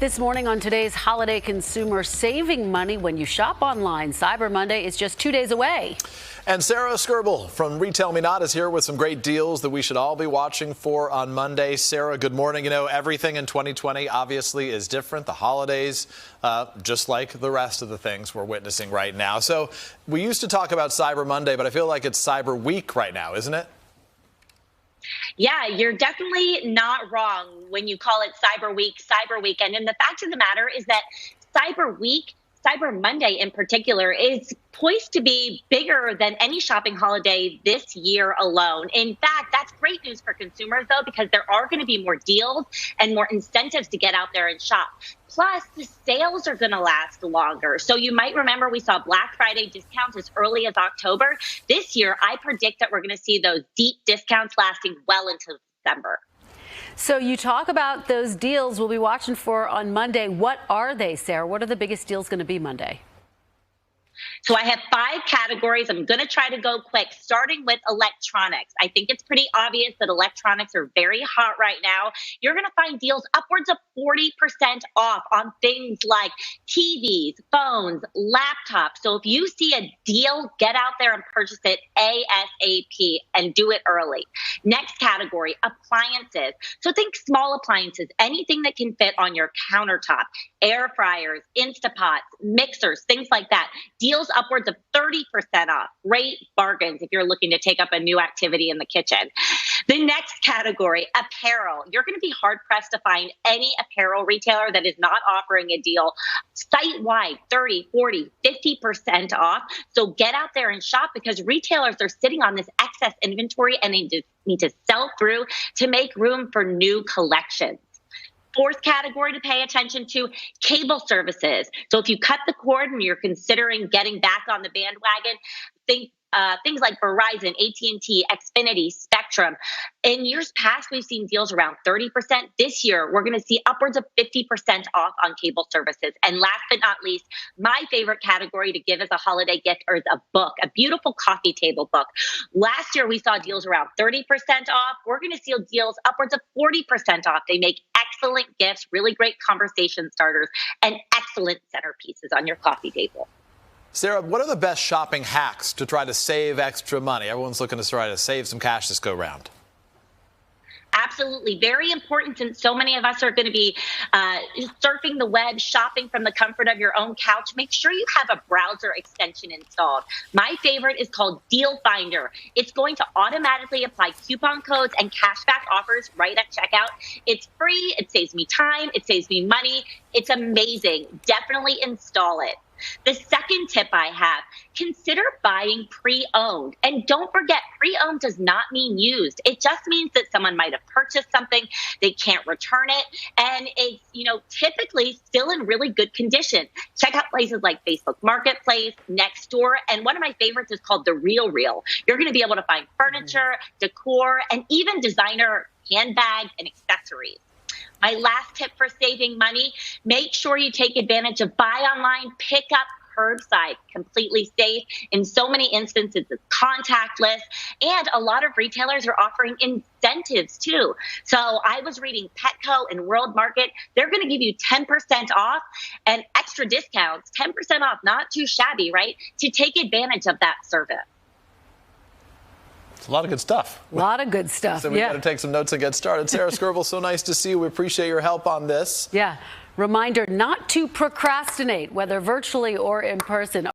This morning on today's Holiday Consumer, saving money when you shop online. Cyber Monday is just 2 days away. And Sara Skirboll from RetailMeNot is here with some great deals that we should all be watching for on Monday. Sara, good morning. You know, everything in 2020 obviously is different. The holidays, just like the rest of the things we're witnessing right now. So we used to talk about Cyber Monday, but I feel like it's Cyber Week right now, isn't it? Yeah, you're definitely not wrong when you call it Cyber Week, Cyber Weekend. And the fact of the matter is that Cyber Week, Cyber Monday in particular, is poised to be bigger than any shopping holiday this year alone. In fact, that's great news for consumers, though, because there are going to be more deals and more incentives to get out there and shop. Plus, the sales are going to last longer. So you might remember we saw Black Friday discounts as early as October. This year, I predict that we're going to see those deep discounts lasting well into December. So you talk about those deals we'll be watching for on Monday. What are they, Sara? What are the biggest deals going to be Monday? So I have 5 categories. I'm going to try to go quick, starting with electronics. I think it's pretty obvious that electronics are very hot right now. You're going to find deals upwards of 40% off on things like TVs, phones, laptops. So if you see a deal, get out there and purchase it ASAP and do it early. Next category, appliances. So think small appliances, anything that can fit on your countertop, air fryers, Instapots, mixers, things like that. Deals upwards of 30% off. Great bargains if you're looking to take up a new activity in the kitchen. The next category, apparel. You're going to be hard-pressed to find any apparel retailer that is not offering a deal site-wide, 30, 40, 50% off. So get out there and shop, because retailers are sitting on this excess inventory and they just need to sell through to make room for new collections. Fourth category to pay attention to, cable services. So if you cut the cord and you're considering getting back on the bandwagon, think things like Verizon, AT&T, Xfinity, Spectrum. In years past, we've seen deals around 30%. This year, we're going to see upwards of 50% off on cable services. And last but not least, my favorite category to give as a holiday gift is a book, a beautiful coffee table book. Last year, we saw deals around 30% off. We're going to see deals upwards of 40% off. They make excellent gifts, really great conversation starters, and excellent centerpieces on your coffee table. Sara, what are the best shopping hacks to try to save extra money? Everyone's looking to try to save some cash this go round. Absolutely. Very important, since so many of us are going to be surfing the web, shopping from the comfort of your own couch. Make sure you have a browser extension installed. My favorite is called Deal Finder. It's going to automatically apply coupon codes and cashback offers right at checkout. It's free. It saves me time. It saves me money. It's amazing. Definitely install it. The second tip I have, consider buying pre-owned. And don't forget, pre-owned does not mean used. It just means that someone might have purchased something, they can't return it, and it's, typically still in really good condition. Check out places like Facebook Marketplace, Nextdoor, and one of my favorites is called The Real Real. You're going to be able to find furniture, decor, and even designer handbags and accessories. My last tip for saving money, make sure you take advantage of buy online, pick up curbside, completely safe. In so many instances, it's contactless, and a lot of retailers are offering incentives too. So I was reading Petco and World Market. They're going to give you 10% off and extra discounts, 10% off, not too shabby, right? To take advantage of that service. It's a lot of good stuff. A lot of good stuff. So we've got to take some notes and get started. Sara Skirboll, so nice to see you. We appreciate your help on this. Yeah. Reminder not to procrastinate, whether virtually or in person.